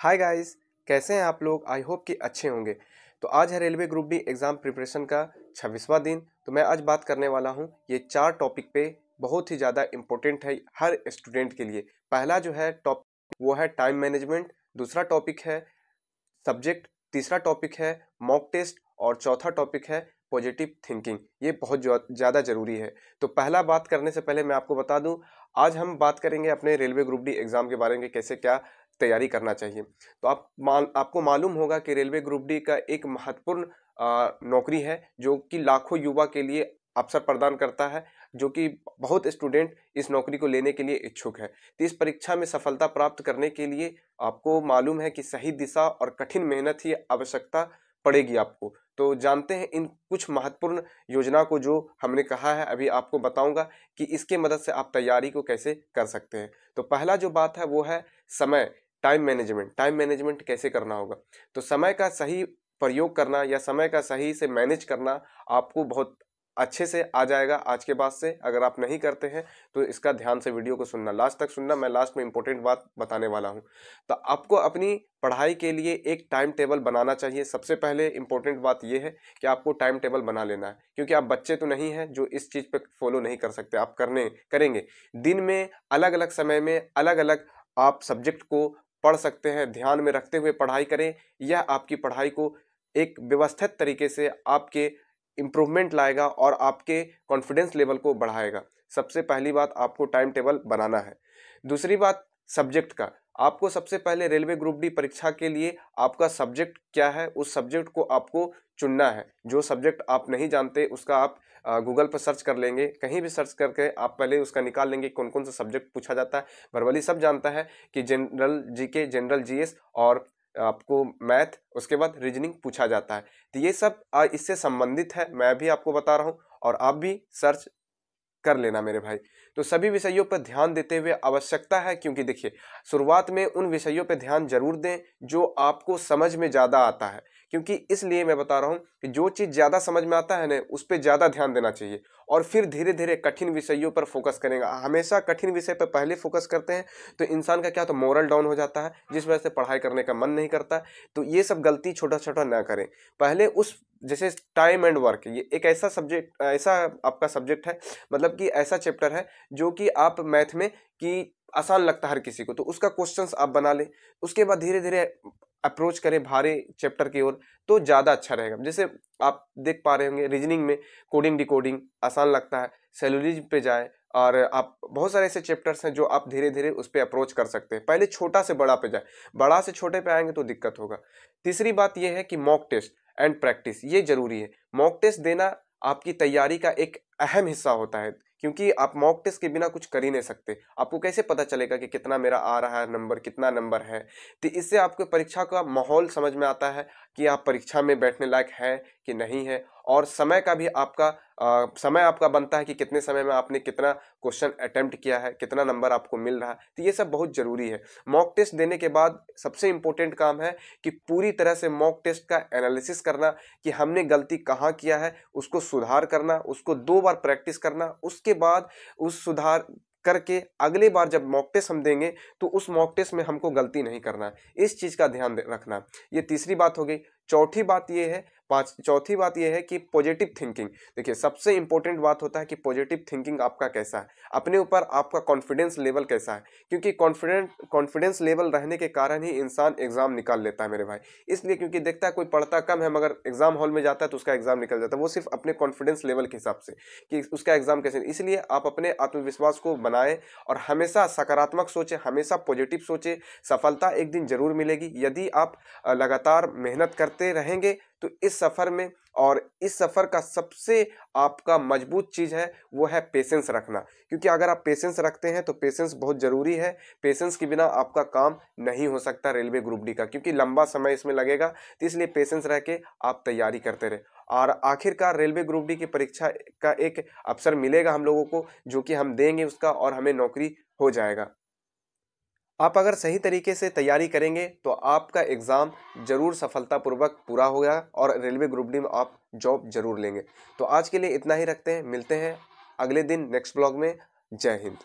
Hi guys, कैसे हैं आप लोग। आई होप कि अच्छे होंगे। तो आज है railway group D exam preparation का 26वां दिन। तो मैं आज बात करने वाला हूं ये 4 टॉपिक पे, बहुत ही ज़्यादा इम्पोर्टेंट है हर स्टूडेंट के लिए। पहला जो है टॉपिक वो है टाइम मैनेजमेंट, दूसरा टॉपिक है सब्जेक्ट, तीसरा टॉपिक है मॉक टेस्ट और चौथा टॉपिक है पॉजिटिव थिंकिंग। ये बहुत ज़्यादा ज़रूरी है। तो पहला बात करने से पहले मैं आपको बता दूं, आज हम बात करेंगे अपने रेलवे ग्रुप डी एग्ज़ाम के बारे में, कैसे क्या तैयारी करना चाहिए। तो आपको मालूम होगा कि रेलवे ग्रुप डी का एक महत्वपूर्ण नौकरी है जो कि लाखों युवा के लिए अवसर प्रदान करता है, जो कि बहुत स्टूडेंट इस नौकरी को लेने के लिए इच्छुक है। तो इस परीक्षा में सफलता प्राप्त करने के लिए आपको मालूम है कि सही दिशा और कठिन मेहनत की आवश्यकता पड़ेगी आपको। तो जानते हैं इन कुछ महत्वपूर्ण योजना को जो हमने कहा है, अभी आपको बताऊंगा कि इसके मदद से आप तैयारी को कैसे कर सकते हैं। तो पहला जो बात है वो है समय, टाइम मैनेजमेंट। टाइम मैनेजमेंट कैसे करना होगा, तो समय का सही प्रयोग करना या समय का सही से मैनेज करना आपको बहुत अच्छे से आ जाएगा आज के बाद से। अगर आप नहीं करते हैं तो इसका ध्यान से वीडियो को सुनना, लास्ट तक सुनना। मैं लास्ट में इंपॉर्टेंट बात बताने वाला हूं। तो आपको अपनी पढ़ाई के लिए एक टाइम टेबल बनाना चाहिए। सबसे पहले इंपॉर्टेंट बात यह है कि आपको टाइम टेबल बना लेना है, क्योंकि आप बच्चे तो नहीं हैं जो इस चीज़ पे फॉलो नहीं कर सकते। आप करेंगे दिन में अलग अलग समय में अलग अलग आप सब्जेक्ट को पढ़ सकते हैं। ध्यान में रखते हुए पढ़ाई करें। यह आपकी पढ़ाई को एक व्यवस्थित तरीके से आपके इम्प्रूवमेंट लाएगा और आपके कॉन्फिडेंस लेवल को बढ़ाएगा। सबसे पहली बात आपको टाइम टेबल बनाना है। दूसरी बात सब्जेक्ट का, आपको सबसे पहले रेलवे ग्रुप डी परीक्षा के लिए आपका सब्जेक्ट क्या है, उस सब्जेक्ट को आपको चुनना है। जो सब्जेक्ट आप नहीं जानते उसका आप गूगल पर सर्च कर लेंगे, कहीं भी सर्च करके आप पहले उसका निकाल लेंगे कौन कौन सा सब्जेक्ट पूछा जाता है। वर्बली सब जानता है कि जनरल जीके, जनरल जीएस और आपको मैथ, उसके बाद रीजनिंग पूछा जाता है। तो ये सब इससे संबंधित है, मैं भी आपको बता रहा हूँ और आप भी सर्च कर लेना मेरे भाई। तो सभी विषयों पर ध्यान देते हुए आवश्यकता है, क्योंकि देखिए शुरुआत में उन विषयों पर ध्यान जरूर दें जो आपको समझ में ज़्यादा आता है, क्योंकि इसलिए मैं बता रहा हूँ कि जो चीज़ ज़्यादा समझ में आता है ना उस पर ज़्यादा ध्यान देना चाहिए और फिर धीरे धीरे कठिन विषयों पर फोकस करेगा। हमेशा कठिन विषय पर पहले फोकस करते हैं तो इंसान का क्या तो मोरल डाउन हो जाता है, जिस वजह से पढ़ाई करने का मन नहीं करता। तो ये सब गलती छोटा छोटा ना करें। पहले उस जैसे टाइम एंड वर्क, ये एक ऐसा सब्जेक्ट, ऐसा आपका सब्जेक्ट है, मतलब कि ऐसा चैप्टर है जो कि आप मैथ में कि आसान लगता है हर किसी को, तो उसका क्वेश्चंस आप बना लें। उसके बाद धीरे धीरे अप्रोच करें भारी चैप्टर की ओर, तो ज़्यादा अच्छा रहेगा। जैसे आप देख पा रहे होंगे रीजनिंग में कोडिंग डिकोडिंग आसान लगता है, सेलुलॉजी पे जाए और आप बहुत सारे ऐसे चैप्टर्स हैं जो आप धीरे धीरे उस पर अप्रोच कर सकते हैं। पहले छोटा से बड़ा पे जाए, बड़ा से छोटे पे आएंगे तो दिक्कत होगा। तीसरी बात यह है कि मॉक टेस्ट एंड प्रैक्टिस ये जरूरी है। मॉक टेस्ट देना आपकी तैयारी का एक अहम हिस्सा होता है, क्योंकि आप मॉक टेस्ट के बिना कुछ कर ही नहीं सकते। आपको कैसे पता चलेगा कि कितना मेरा आ रहा है नंबर, कितना नंबर है। तो इससे आपको परीक्षा का माहौल समझ में आता है कि आप परीक्षा में बैठने लायक है कि नहीं है, और समय का भी आपका समय आपका बनता है कि कितने समय में आपने कितना क्वेश्चन अटेम्प्ट किया है, कितना नंबर आपको मिल रहा है। तो ये सब बहुत जरूरी है। मॉक टेस्ट देने के बाद सबसे इंपॉर्टेंट काम है कि पूरी तरह से मॉक टेस्ट का एनालिसिस करना कि हमने गलती कहाँ किया है, उसको सुधार करना, उसको 2 बार प्रैक्टिस करना। उसके बाद उस सुधार करके अगली बार जब मॉक टेस्ट हम देंगे तो उस मॉक टेस्ट में हमको गलती नहीं करना है। इस चीज़ का ध्यान रखना। ये तीसरी बात हो गई। चौथी बात ये है कि पॉजिटिव थिंकिंग। देखिए सबसे इंपॉर्टेंट बात होता है कि पॉजिटिव थिंकिंग आपका कैसा है, अपने ऊपर आपका कॉन्फिडेंस लेवल कैसा है, क्योंकि कॉन्फिडेंस लेवल रहने के कारण ही इंसान एग्जाम निकाल लेता है मेरे भाई। इसलिए क्योंकि देखता है कोई पढ़ता कम है मगर एग्जाम हॉल में जाता है तो उसका एग्जाम निकल जाता है, वो सिर्फ अपने कॉन्फिडेंस लेवल के हिसाब से कि उसका एग्जाम कैसे। इसलिए आप अपने आत्मविश्वास को बनाएं और हमेशा सकारात्मक सोचें, हमेशा पॉजिटिव सोचें। सफलता एक दिन जरूर मिलेगी यदि आप लगातार मेहनत करते रहेंगे। तो इस सफर में, और इस सफर का सबसे आपका मजबूत चीज है वो है पेशेंस रखना, क्योंकि अगर आप पेशेंस रखते हैं तो पेशेंस बहुत जरूरी है। पेशेंस के बिना आपका काम नहीं हो सकता रेलवे ग्रुप डी का, क्योंकि लंबा समय इसमें लगेगा। तो इसलिए पेशेंस रह के आप तैयारी करते रहे और आखिरकार रेलवे ग्रुप डी की परीक्षा का एक अवसर मिलेगा हम लोगों को, जो कि हम देंगे उसका और हमें नौकरी हो जाएगा। आप अगर सही तरीके से तैयारी करेंगे तो आपका एग्ज़ाम जरूर सफलतापूर्वक पूरा होगा और रेलवे ग्रुप डी में आप जॉब जरूर लेंगे। तो आज के लिए इतना ही रखते हैं, मिलते हैं अगले दिन नेक्स्ट ब्लॉग में। जय हिंद।